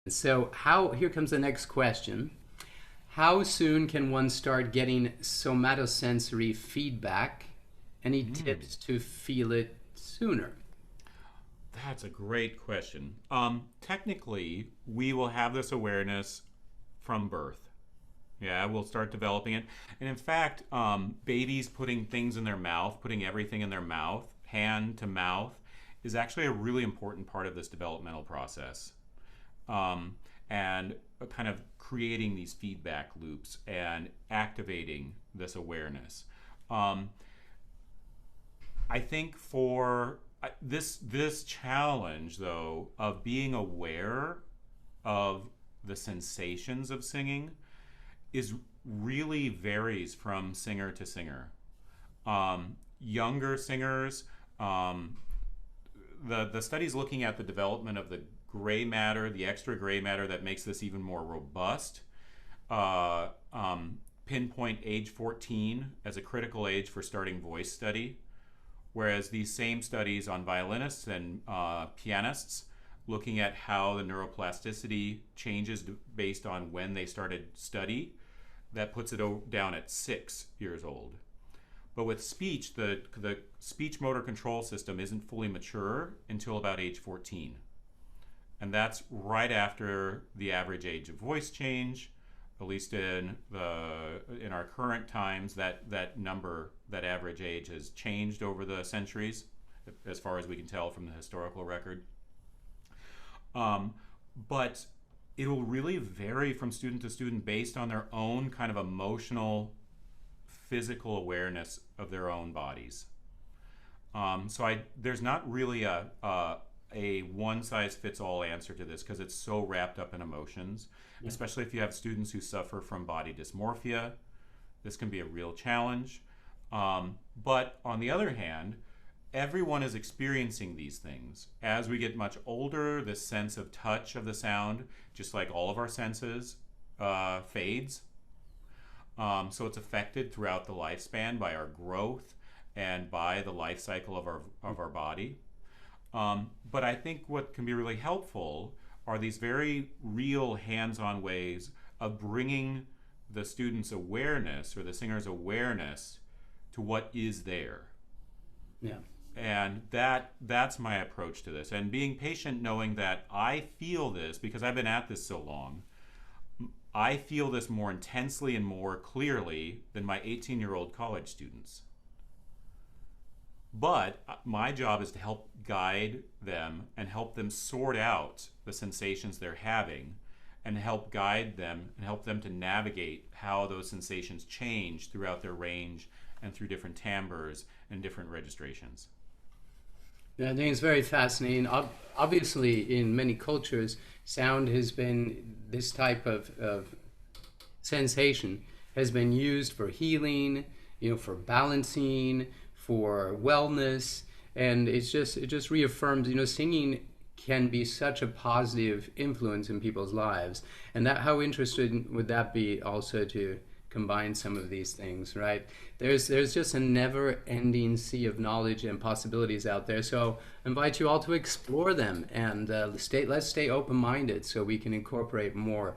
So here comes the next question. How soon can one start getting somatosensory feedback? Any tips to feel it sooner? That's a great question. Technically, we will have this awareness from birth. Yeah, we'll start developing it. And in fact, babies putting things in their mouth, putting everything in their mouth, hand to mouth, is actually a really important part of this developmental process. And kind of creating these feedback loops and activating this awareness. I think for this challenge, though, of being aware of the sensations of singing is really varies from singer to singer. Younger singers, the studies looking at the development of the gray matter, the extra gray matter that makes this even more robust, pinpoint age 14 as a critical age for starting voice study, whereas these same studies on violinists and pianists looking at how the neuroplasticity changes based on when they started study, that puts it down at 6 years old. But with speech, the speech motor control system isn't fully mature until about age 14. And that's right after the average age of voice change. At least in our current times, that number, that average age, has changed over the centuries, as far as we can tell from the historical record. But it will really vary from student to student based on their own kind of emotional, physical awareness of their own bodies. There's not really a one-size-fits-all answer to this because it's so wrapped up in emotions, especially if you have students who suffer from body dysmorphia. This can be a real challenge. But on the other hand, everyone is experiencing these things. As we get much older, this sense of touch of the sound, just like all of our senses, fades. So it's affected throughout the lifespan by our growth and by the life cycle of our body. But I think what can be really helpful are these very real hands-on ways of bringing the student's awareness or the singer's awareness to what is there. Yeah. And that's my approach to this. And being patient, knowing that I feel this because I've been at this so long. I feel this more intensely and more clearly than my 18-year-old college students. But my job is to help guide them and help them sort out the sensations they're having and help guide them and help them to navigate how those sensations change throughout their range and through different timbres and different registrations. Yeah, I think it's very fascinating. Obviously, in many cultures, sound has been, this type of sensation has been used for healing, for balancing, for wellness, and it just reaffirms, singing can be such a positive influence in people's lives. And that, how interesting would that be also to combine some of these things, right? There's just a never-ending sea of knowledge and possibilities out there. So I invite you all to explore them and let's stay open-minded so we can incorporate more.